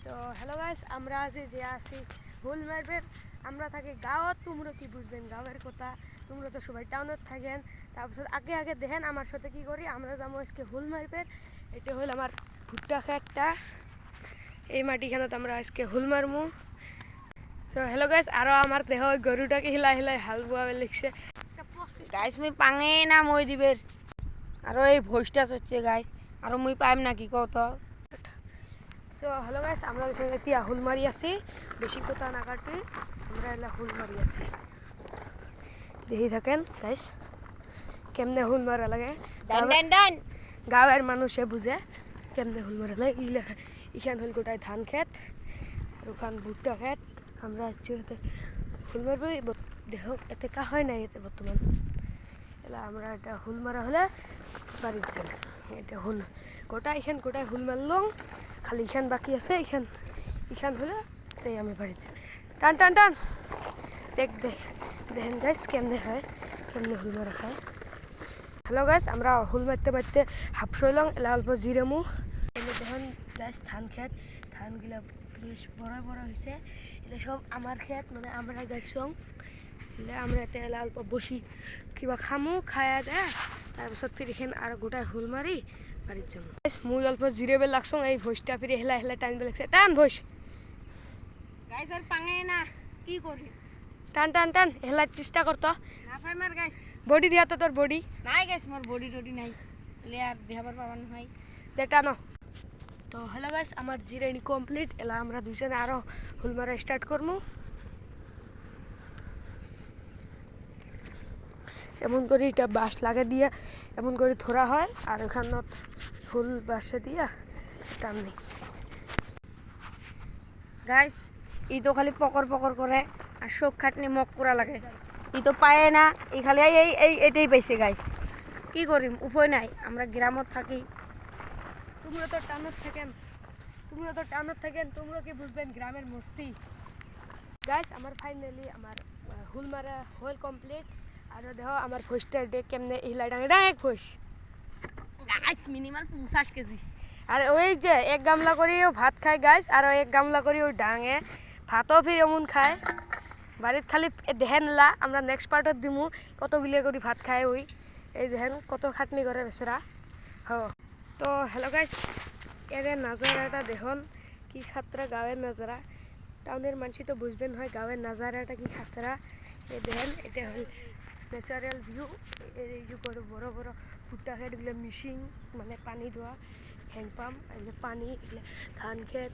তো hello guys, আমরা আছি যে আছি হুল মারবেন। আমরা থাকি গাঁৱত, তোমরা কি বুঝবেন গাঁৱের কথা, তোমরা তো সবাই টাউনত থাকেন। তারপর আগে আগে দেখেন আমার সাথে কি করি, আমরা যাবো আজকে হুল মারবেন। এটা হল আমার ভুট্টা খেতটা, এই মাটিখানত আমরা আজকে হুল মারমু। তো হ্যালো গাইস, আরো আমার দেহ গরুটাকে হিলাই হিলাই হাল বোয়াবে লিখছে গাইস। মুই পাঙে না মই দিবের আরো এই ভইসটা হচ্ছে গাইস, আরো মুই পাইম না কি কত। সো হ্যালো গাইস, আমরা এতিয়া হুল মারি আছি, বেশি কথা না কাটি আমরা এলা হুল মারি আছি। দেখি থাকেন গাইস কেমনে হুল মারা লাগে। ডান ডান ডান গাঁৱের মানুষে বুঝে কেমনে হুল মারা লাগে। ইখান হল গোটাই ধান খেত, ওখান ভুট্টা খেত। আমরা এতে হুল মারবো। দেখ এতে কা হয় নাই এতে বর্তমান এলা আমরা এটা হুল মারা হলে বাড়ির যাবে। এটা হুল গোটা এখান গোটাই হুল মারলাম, খালি এখান বাকি আছে। এখান হলে তাই আমি বাড়ি যাই। টান টান টান দেখেন গাইস কেমনে হয়, কেমনে হুল মারা খায়। হ্যালো গাইস, আমরা হুল মারতে মারতে হাফ শৈলং, এলা অল্প জিরেমু। এলে দেখুন গাইস ধান খেত, ধানগুলা বেশ বড় বড় হয়েছে। এটা সব আমার খেত, মানে আমরা গাইছং। এলে আমরা এতে এলা অল্প বসি কিবা খামু, খায়া দেয় তারপিছত ফির এখান আর গোটাই হুল মারি বাড়ির যাবো। মুই অল্প জিরেবে লাগছং, এই ভইসটা ফিরে হেলা হেলা টানবে লাগছে। টান ভইস গাইস, আর পাঙে না কি করি। টান টান টান হেলার চেষ্টা করতো না পাইম আর গাইস। বডি দিয়া তো তোর বডি নাই গাইস, মোর বডি টডি নাই, এলে আর দেখাবার পাবান নাই। দে টানো। তো হ্যালো গাইস, আমার জিরানি কমপ্লিট। এলা আমরা দুজনে আরো হুল মারা স্টার্ট করবো। এমন করে এটা বাঁশ লাগে দিয়া এমন করে ধরা হয়, আর ওখানত হুল বাঁশে দিয়া টাননি। গাইস, ই তো খালি পকর পকর করে আর শোক খাটনি মক করা লাগে। ই তো পায় না, ই খালি এটাই পাইছে গাইস। কি করিম, উপায় নাই, আমরা গ্রামত থাকি। তোমরা তো টাউনত থাকেন, তোমরা কি বুঝবেন গ্রামের মস্তি। গাইস আমার ফাইনালি আমার হুল মারা হল কমপ্লিট। আর দেখো আমার ভইসটা কেমনে হিলাই ডাঙে ডাঙে ভইস। Guys minimum 50 KG. আর ওই যে এক গামলা করেও ভাত খায় গাইস, আর এক গামলা করেও ডাঙে ভাতও ফির এমন খায়। বাড়িত খালি দেখেন লা, আমরা নেক্সট পার্টত দিমু কতগুলি করে ভাত খায়। ওই এই দেখেন কত খাটনি করে বেচারা। হ তো হ্যালো গাইস, এরে নাজারাটা দেখুন কি খাতরা গাঁৱের নাজারা। টাউনের মানুষ তো বুঝবেন হয় গাঁৱের নাজারাটা কি খাতরা। এই দেখেন এটা হল ন্যাচারাল ভিউ। এই যে বড় বড় ভুট্টা খেত, এগুলো মিশিং মানে পানি দেওয়া হ্যান্ডপাম্প, এগুলো পানি, এগুলো ধান খেত,